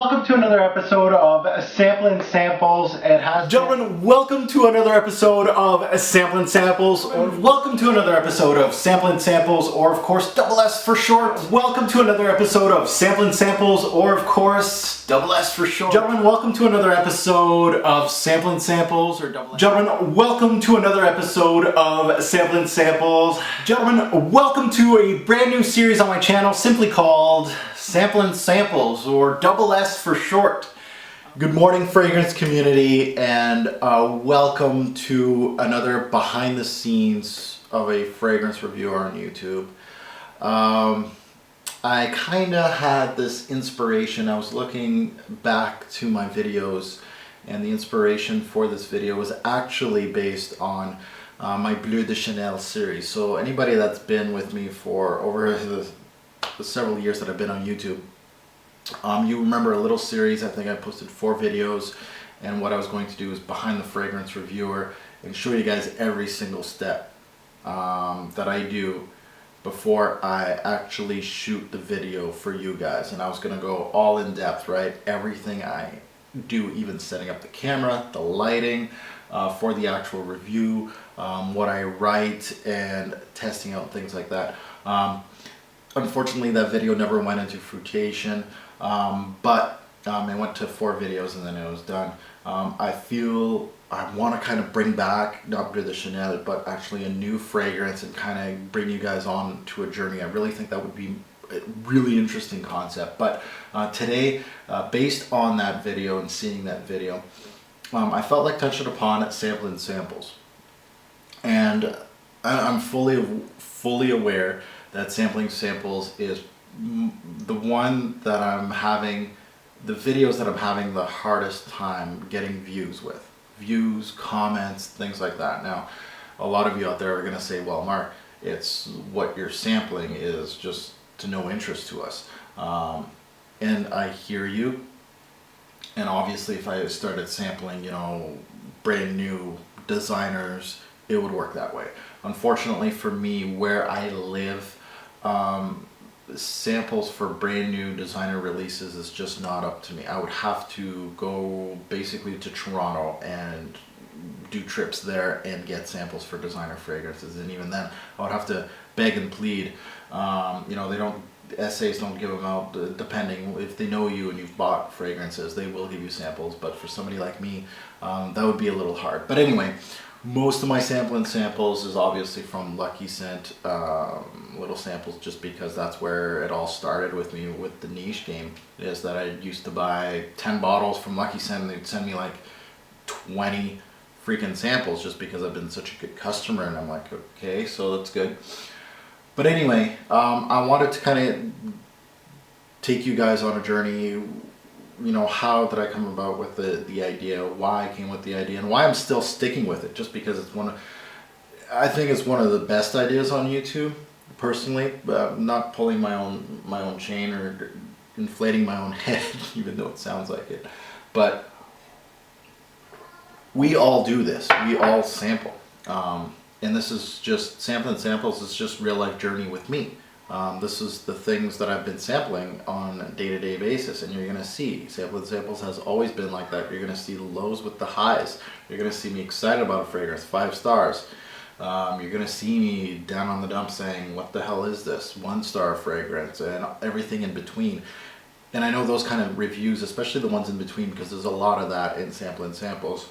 Welcome to another episode of Samplin Samples. Gentlemen, welcome to another episode of Samplin Samples, or welcome to another episode of Samplin Samples, or of course double S for short. Welcome to another episode of Samplin Samples, or of course double S for short. Gentlemen, welcome to another episode of Samplin Samples, or double S. Gentlemen, welcome to another episode of Samplin Samples. Gentlemen, welcome to a brand new series on my channel simply called Samplin Samples, or double S for short. Good morning, fragrance community, and welcome to another behind the scenes of a fragrance reviewer on YouTube. I kind of had this inspiration. I was looking back to my videos, and the inspiration for this video was actually based on my Bleu de Chanel series. So anybody that's been with me for over the several years that I've been on YouTube, you remember a little series. I think I posted 4 videos, and what I was going to do is behind the fragrance reviewer and show you guys every single step that I do before I actually shoot the video for you guys. And I was going to go all in depth, right? Everything I do, even setting up the camera, the lighting for the actual review, what I write, and testing out things like that. Unfortunately, that video never went into fruition, but I went to 4 videos and then it was done. I feel I want to kind of bring back, not Bleu de Chanel, but actually a new fragrance and kind of bring you guys on to a journey. I really think that would be a really interesting concept. But today, based on that video and seeing that video, I felt like touching upon Samplin Samples. And I'm fully aware that Samplin Samples is the one that I'm having, the videos that I'm having the hardest time getting views with. Views, comments, things like that. Now, a lot of you out there are going to say, well, Mark, it's what you're sampling is just to no interest to us. And I hear you. And obviously if I started sampling, brand new designers, it would work that way. Unfortunately for me, where I live, samples for brand new designer releases is just not up to me. I would have to go basically to Toronto and do trips there and get samples for designer fragrances, and even then I would have to beg and plead. SAs don't give them out, depending if they know you and you've bought fragrances, they will give you samples, but for somebody like me, that would be a little hard. But anyway, most of my Samplin Samples is obviously from Lucky Scent, little samples, just because that's where it all started with me with the niche game, is that I used to buy 10 bottles from Lucky Scent and they'd send me like 20 freaking samples just because I've been such a good customer, and I'm like, okay, so that's good. But anyway, I wanted to kind of take you guys on a journey. How did I come about with the idea, why I came with the idea, and why I'm still sticking with it, just because it's I think it's one of the best ideas on YouTube, personally. Not pulling my own chain or inflating my own head, even though it sounds like it. But we all do this, we all sample. And this is just, Samplin Samples is just real life journey with me. This is the things that I've been sampling on a day-to-day basis, and you're going to see Samplin Samples has always been like that. You're going to see the lows with the highs. You're going to see me excited about a fragrance, 5 stars. You're going to see me down on the dump saying, what the hell is this? 1-star fragrance, and everything in between. And I know those kind of reviews, especially the ones in between, because there's a lot of that in Samplin Samples,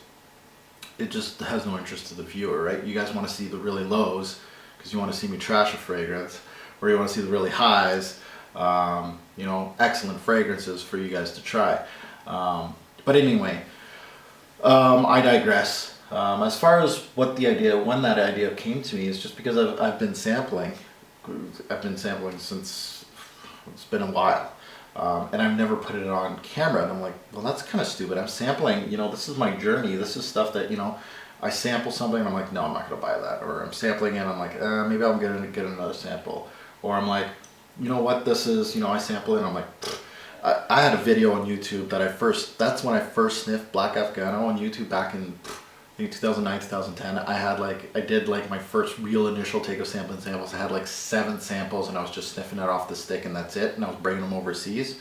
it just has no interest to the viewer, right? You guys want to see the really lows because you want to see me trash a fragrance, or you want to see the really highs, excellent fragrances for you guys to try. But anyway, I digress. As far as when that idea came to me, is just because I've been sampling. I've been sampling since, it's been a while. And I've never put it on camera, and I'm like, well, that's kind of stupid. I'm sampling, this is my journey. This is stuff that, I sample something and I'm like, no, I'm not going to buy that. Or I'm sampling it and I'm like, maybe I'm going to get another sample. Or I'm like, you know what, this is, I sample it and I'm like, I had a video on YouTube that that's when I first sniffed Black Afghano on YouTube back in, I think 2009, 2010. I did my first real initial take of Samplin Samples. I had like 7 samples and I was just sniffing it off the stick and that's it. And I was bringing them overseas.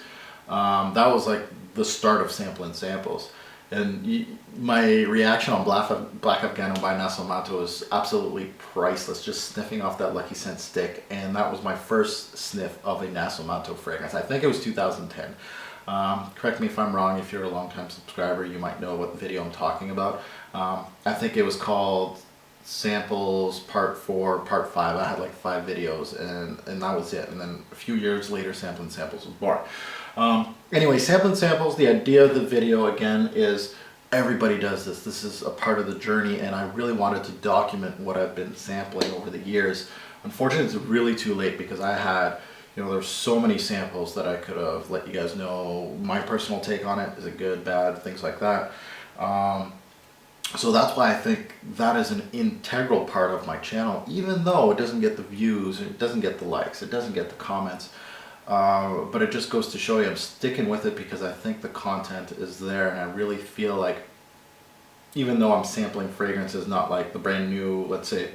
That was like the start of Samplin Samples. And my reaction on Black Afghano by Nasomato was absolutely priceless, just sniffing off that Lucky Scent stick. And that was my first sniff of a Nasomato fragrance. I think it was 2010. Correct me if I'm wrong. If you're a long-time subscriber, you might know what video I'm talking about. I think it was called Samples Part 4, Part 5. I had like 5 videos, and that was it. And then a few years later, Samplin Samples was born. Anyway, Samplin Samples, the idea of the video again is everybody does this. This is a part of the journey, and I really wanted to document what I've been sampling over the years. Unfortunately, it's really too late because I had, there's so many samples that I could have let you guys know my personal take on it. Is it good, bad, things like that. So that's why I think that is an integral part of my channel, even though it doesn't get the views, it doesn't get the likes, it doesn't get the comments. But it just goes to show you I'm sticking with it because I think the content is there, and I really feel like, even though I'm sampling fragrances, not like the brand new, let's say,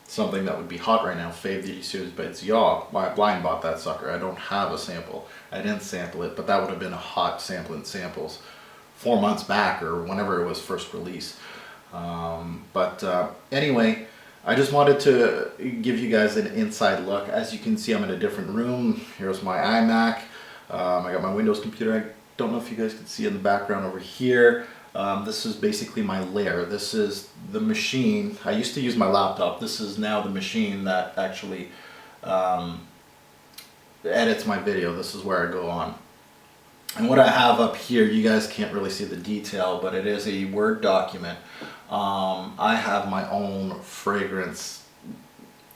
something that would be hot right now, Fave Delicieux by Dior. I blind bought that sucker. I don't have a sample. I didn't sample it, but that would have been a hot Samplin Samples 4 months back or whenever it was first released. Anyway, I just wanted to give you guys an inside look. As you can see, I'm in a different room. Here's my iMac. I got my Windows computer. I don't know if you guys can see in the background over here. This is basically my lair. This is the machine. I used to use my laptop. This is now the machine that actually edits my video. This is where I go on. And what I have up here, you guys can't really see the detail, but it is a Word document. I have my own fragrance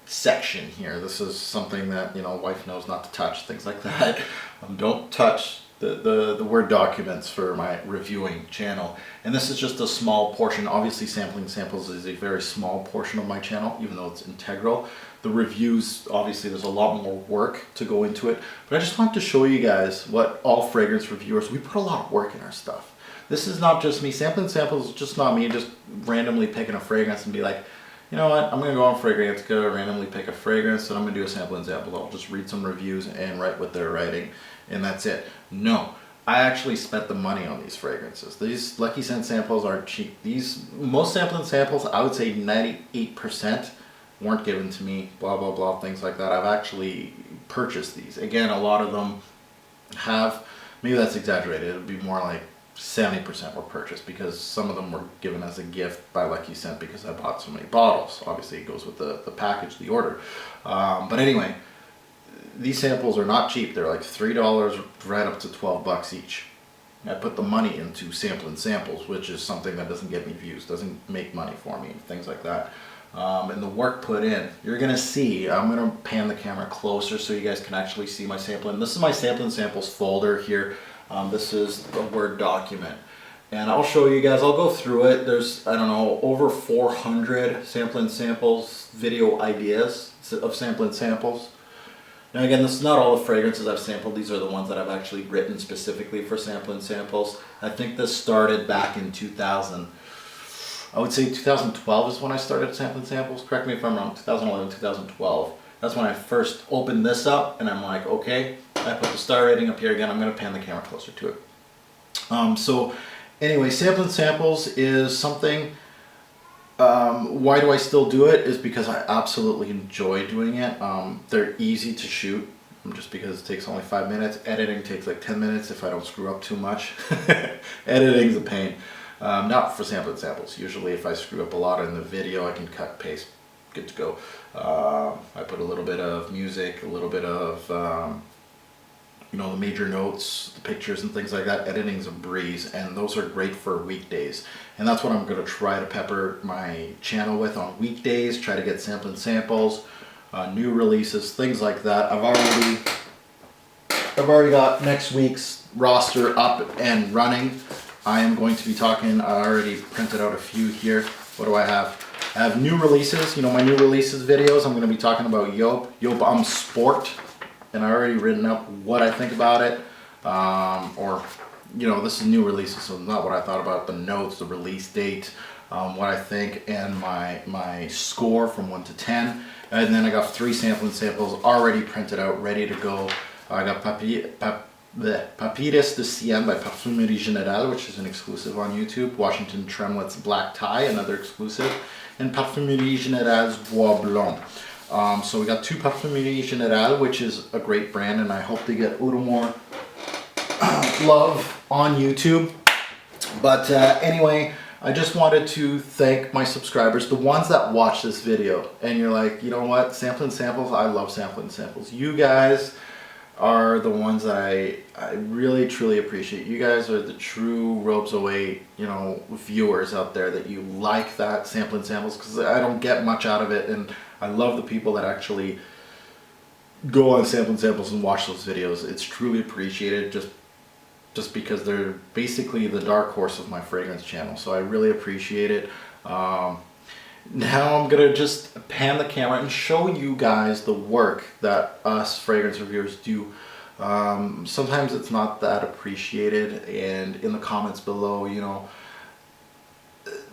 section here. This is something that, wife knows not to touch, things like that. Don't touch the Word documents for my reviewing channel. And this is just a small portion. Obviously, Sampling Samples is a very small portion of my channel, even though it's integral. The reviews, obviously, there's a lot more work to go into it. But I just want to show you guys what all fragrance reviewers, we put a lot of work in our stuff. This is not just me. Sampling Samples is just not me just randomly picking a fragrance and be like, you know what, I'm going to go on Fragrantica, randomly pick a fragrance, and I'm going to do a sample and sample. I'll just read some reviews and write what they're writing, and that's it. No, I actually spent the money on these fragrances. These Lucky Scent samples aren't cheap. Most Samplin Samples, I would say 98% weren't given to me, blah, blah, blah, things like that. I've actually purchased these. Again, a lot of them have, maybe that's exaggerated, it would be more like 70% were purchased because some of them were given as a gift by Lucky Scent because I bought so many bottles. Obviously it goes with the package, the order. But anyway, these samples are not cheap. They're like $3 right up to 12 bucks each. I put the money into Samplin Samples, which is something that doesn't get me views, doesn't make money for me, things like that. And the work put in, you're gonna see, I'm gonna pan the camera closer so you guys can actually see my sampling. This is my Samplin Samples folder here. This is the Word document, and I'll show you guys, I'll go through it. There's, I don't know, over 400 Samplin Samples video ideas of Samplin Samples. Now again, this is not all the fragrances I've sampled. These are the ones that I've actually written specifically for Samplin Samples. I think this started back in 2000. I would say 2012 is when I started Samplin Samples. Correct me if I'm wrong, 2011, 2012. That's when I first opened this up, and I'm like, okay, I put the star rating up here again. I'm going to pan the camera closer to it. So anyway, Samplin Samples is something, why do I still do it? Is because I absolutely enjoy doing it. They're easy to shoot, just because it takes only 5 minutes. Editing takes like 10 minutes if I don't screw up too much. Editing's a pain. Not for Samplin Samples. Usually if I screw up a lot in the video, I can cut, paste, good to go. I put a little bit of music, a little bit of the major notes, the pictures and things like that. Editing's a breeze, and those are great for weekdays. And that's what I'm going to try to pepper my channel with on weekdays, try to get Samplin Samples, new releases, things like that. I've already got next week's roster up and running. I am going to be talking, I already printed out a few here. What do I have? I have new releases, my new releases videos. I'm going to be talking about Yop Sport, and I already written up what I think about it. This is new releases, so not what I thought about, the notes, the release date, what I think, and my score from 1 to 10. And then I got 3 Samplin Samples already printed out, ready to go. I got the Papyrus de Sienne by Parfumerie Générale, which is an exclusive on YouTube. Washington Tremlett's Black Tie, another exclusive. And Parfumerie Générale's Bois Blanc. So we got two Parfumerie Générale, which is a great brand, and I hope they get a little more love on YouTube. But anyway, I just wanted to thank my subscribers, the ones that watch this video. And you're like, you know what, Samplin Samples, I love Samplin Samples. You guys are the ones I really truly appreciate. You guys are the true Robes Away, you know, viewers out there that you like that Samplin Samples, because I don't get much out of it, and I love the people that actually go on Samplin Samples and watch those videos. It's truly appreciated, just because they're basically the dark horse of my fragrance channel. So I really appreciate it. Now I'm gonna just pan the camera and show you guys the work that us fragrance reviewers do. Sometimes it's not that appreciated, and in the comments below, you know,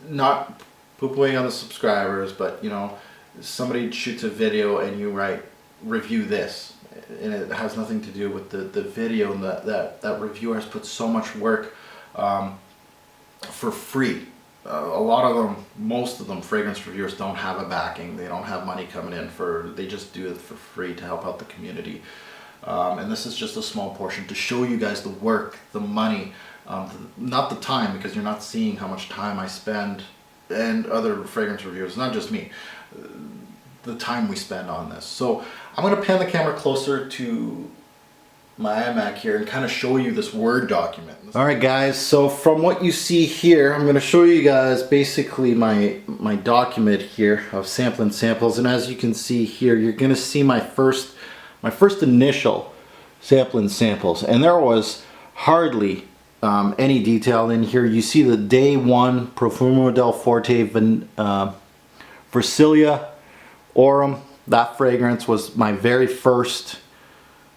not poo-pooing on the subscribers, but you know, somebody shoots a video and you write, review this, and it has nothing to do with the video, and that reviewer has put so much work for free. A lot of them, most of them, fragrance reviewers don't have a backing. They don't have money coming in they just do it for free to help out the community. And this is just a small portion to show you guys the work, the money, not the time, because you're not seeing how much time I spend, and other fragrance reviewers, not just me, the time we spend on this. So I'm going to pan the camera closer to my iMac here and kind of show you this Word document. Alright guys, so from what you see here, I'm going to show you guys basically my document here of Samplin Samples, and as you can see here, you're going to see my first initial Samplin Samples, and there was hardly any detail in here. You see the Day 1 Profumo del Forte Versilia Aurum. That fragrance was my very first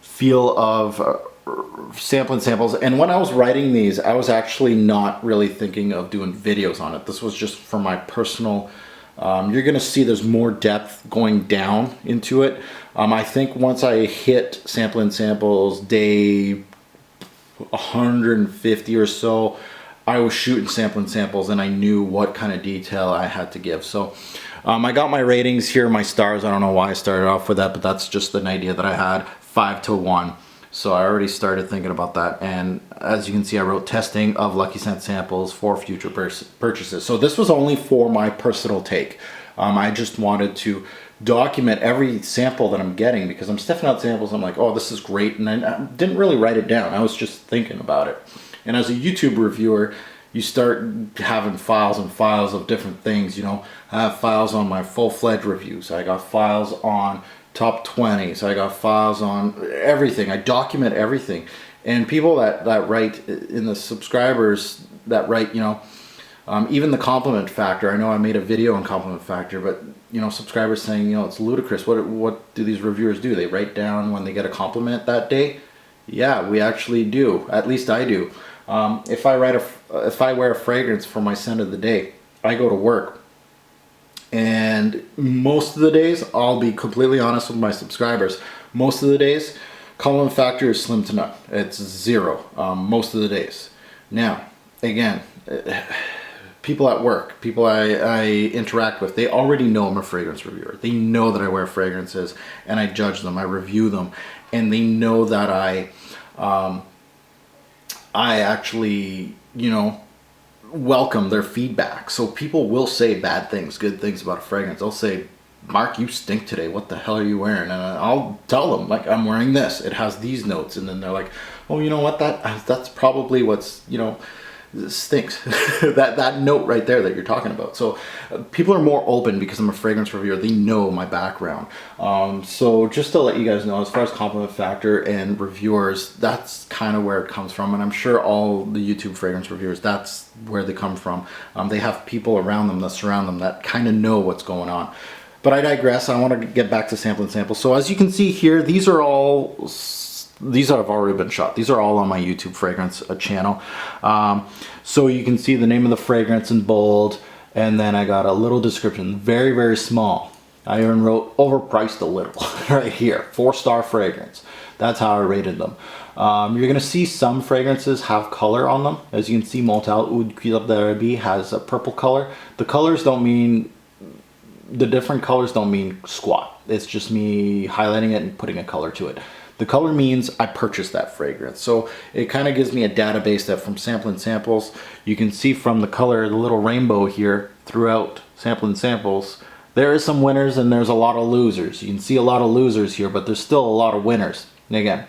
feel of Samplin Samples, and when I was writing these, I was actually not really thinking of doing videos on it. This was just for my personal, you're gonna see there's more depth going down into it. I think once I hit Samplin Samples day 150 or so, I was shooting Samplin Samples and I knew what kind of detail I had to give. So I got my ratings here, my stars. I don't know why I started off with that, but that's just an idea that I had, 5 to 1. So I already started thinking about that, and as you can see, I wrote testing of Lucky Scent samples for future purchases. So this was only for my personal take. I just wanted to document every sample that I'm getting, because I'm sniffing out samples, I'm like, oh, this is great, and I didn't really write it down. I was just thinking about it. And as a YouTube reviewer, you start having files and files of different things. You know, I have files on my full-fledged reviews. I got files on top 20s. I got files on everything. I document everything. And people that write, in the subscribers that write, you know, even the compliment factor. I know I made a video on compliment factor, but you know, subscribers saying, you know, it's ludicrous. What do these reviewers do? They write down when they get a compliment that day? Yeah, we actually do. At least I do. If I wear a fragrance for my scent of the day, I go to work. And most of the days, I'll be completely honest with my subscribers, most of the days, compliment factor is slim to none. It's 0 most of the days. Now, again, people at work, people I interact with, they already know I'm a fragrance reviewer. They know that I wear fragrances and I judge them, I review them, and they know that I actually, you know, welcome their feedback. So people will say bad things, good things about a fragrance. They'll say, Mark, you stink today. What the hell are you wearing? And I'll tell them, like, I'm wearing this. It has these notes. And then they're like, oh, you know what? That's probably what's, you know, stinks. that note right there that you're talking about. So people are more open because I'm a fragrance reviewer. They know my background. So just to let you guys know, as far as compliment factor and reviewers, that's kind of where it comes from. And I'm sure all the YouTube fragrance reviewers, that's where they come from. They have people around them that surround them that kind of know what's going on. But I digress. I want to get back to Samplin Samples. So as you can see here, these have already been shot. These are all on my YouTube fragrance channel. So you can see the name of the fragrance in bold, and then I got a little description, very, very small. I even wrote overpriced a little right here, 4-star fragrance. That's how I rated them. You're gonna see some fragrances have color on them. As you can see, Motel Oud Cuir d'Arabie has a purple color. The colors don't mean, the different colors don't mean squat. It's just me highlighting it and putting a color to it. The color means I purchased that fragrance. So it kind of gives me a database that from Samplin Samples, you can see from the color, the little rainbow here throughout Samplin Samples, there is some winners and there's a lot of losers. You can see a lot of losers here, but there's still a lot of winners. Again,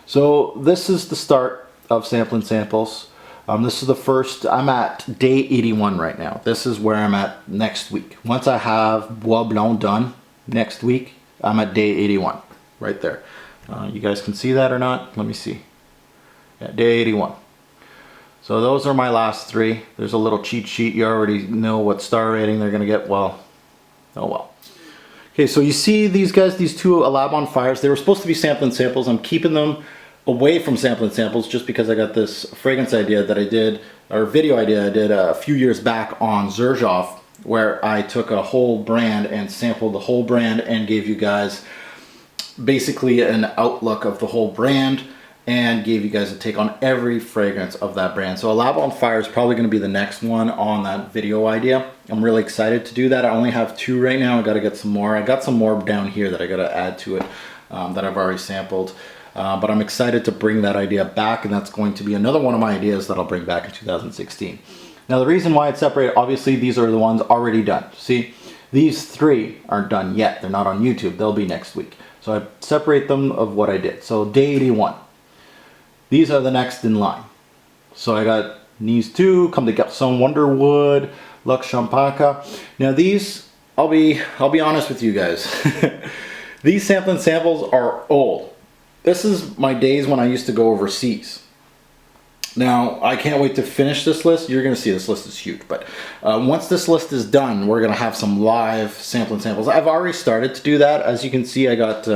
so this is the start of Samplin Samples. This is the first, I'm at day 81 right now. This is where I'm at next week. Once I have Bois Blanc done next week, I'm at day 81, right there. You guys can see that or not? Let me see. Yeah, day 81. So those are my last three. There's a little cheat sheet. You already know what star rating they're gonna get. Well, oh well. Okay, so you see these guys, these two Lab on Fires, they were supposed to be Samplin Samples. I'm keeping them away from Samplin Samples just because I got this fragrance idea that I did, or video idea I did a few years back on Xerjoff, where I took a whole brand and sampled the whole brand and gave you guys basically an outlook of the whole brand and gave you guys a take on every fragrance of that brand. So a Lab on Fire is probably going to be the next one on that video idea. I'm really excited to do that. I only have two right now. I got to get some more. I got some more down here that I got to add to it that I've already sampled. But I'm excited to bring that idea back, and that's going to be another one of my ideas that I'll bring back in 2016. Now the reason why it's separated, obviously these are the ones already done. See, these three aren't done yet. They're not on YouTube. They'll be next week. So I separate them of what I did. So day 81. These are the next in line. So I got these two, Comme des Garçons Wonderwood, Lux Champaca. Now these, I'll be honest with you guys. These Samplin Samples are old. This is my days when I used to go overseas. Now, I can't wait to finish this list. You're going to see this list is huge. But once this list is done, we're going to have some live Samplin Samples. I've already started to do that. As you can see, I got,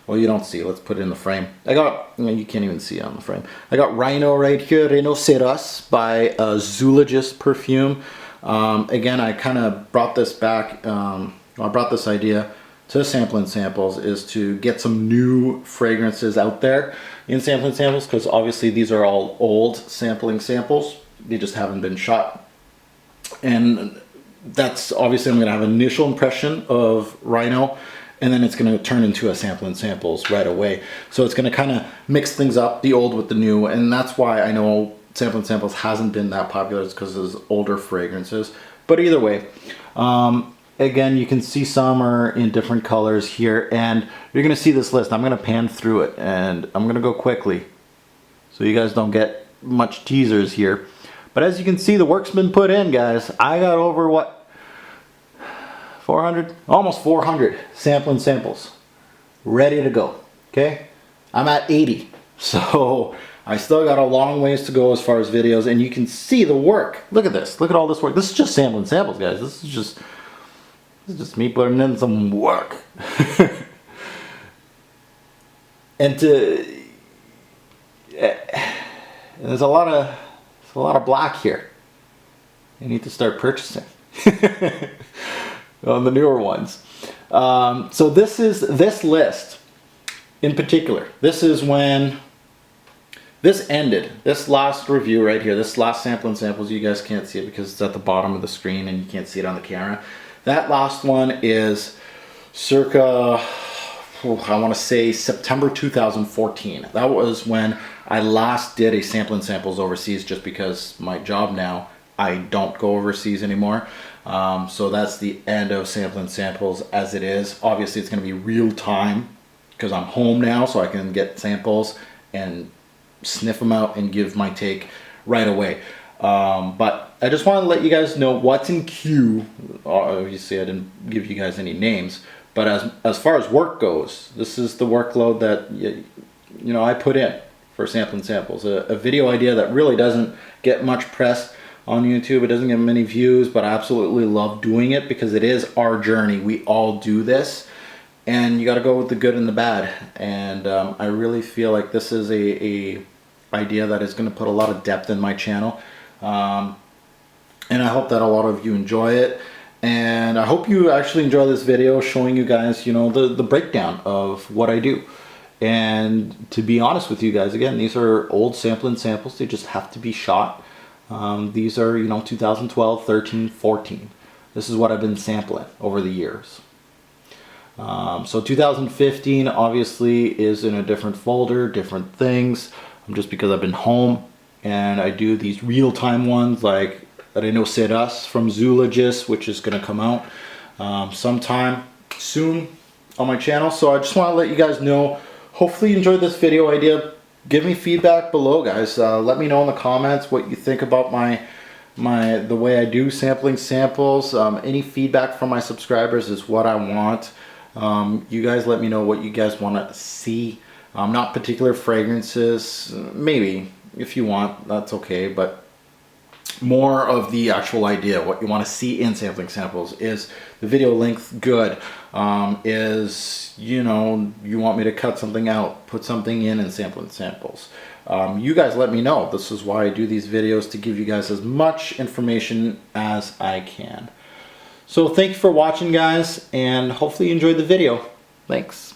well, you don't see. Let's put it in the frame. I got, you can't even see it on the frame. I got Rhino right here, Rhinoceros by Zoologist Perfume. Again, I kind of brought this back, I brought this idea to Samplin Samples is to get some new fragrances out there in Samplin Samples, because obviously these are all old sampling samples. They just haven't been shot. And that's obviously, I'm going to have an initial impression of Rhino, and then it's going to turn into a Samplin Samples right away. So it's going to kind of mix things up, the old with the new, and that's why I know Samplin Samples hasn't been that popular. It's because of older fragrances. But either way, again, you can see some are in different colors here, and you're going to see this list. I'm going to pan through it, and I'm going to go quickly so you guys don't get much teasers here. But as you can see, the work's been put in, guys. I got over, what, 400? Almost 400 Samplin Samples ready to go, okay? I'm at 80, so I still got a long ways to go as far as videos, and you can see the work. Look at this. Look at all this work. This is just Samplin Samples, guys. This is just me putting in some work. And there's a lot of black here. You need to start purchasing on the newer ones. So this list in particular, this is when this ended. This last review right here, this last Samplin Samples, you guys can't see it because it's at the bottom of the screen and you can't see it on the camera. That last one is circa, I want to say September 2014. That was when I last did a Samplin Samples overseas, just because my job now, I don't go overseas anymore. So that's the end of Samplin Samples as it is. Obviously it's going to be real time because I'm home now, so I can get samples and sniff them out and give my take right away. But I just want to let you guys know what's in queue. Obviously I didn't give you guys any names, but as far as work goes, this is the workload that you know I put in for Samplin Samples. A video idea that really doesn't get much press on YouTube. It doesn't get many views, but I absolutely love doing it because it is our journey. We all do this, and you got to go with the good and the bad. And I really feel like this is a idea that is going to put a lot of depth in my channel. And I hope that a lot of you enjoy it, and I hope you actually enjoy this video showing you guys, you know, the breakdown of what I do. And to be honest with you guys, again, these are old Samplin samples. They just have to be shot. These are, 2012, 13, 14. This is what I've been sampling over the years. So 2015 obviously is in a different folder, different things, just because I've been home and I do these real-time ones like that I know Said Us from Zoologist, which is going to come out sometime soon on my channel. So I just want to let you guys know, hopefully you enjoyed this video idea. Give me feedback below, guys. Let me know in the comments what you think about the way I do sampling samples. Any feedback from my subscribers is what I want. You guys let me know what you guys want to see. Not particular fragrances, maybe if you want, that's okay, but more of the actual idea, what you want to see in sampling samples. Is the video length good? Is, you want me to cut something out, put something in sampling samples? You guys let me know. This is why I do these videos, to give you guys as much information as I can. So thank you for watching, guys, and hopefully you enjoyed the video. Thanks.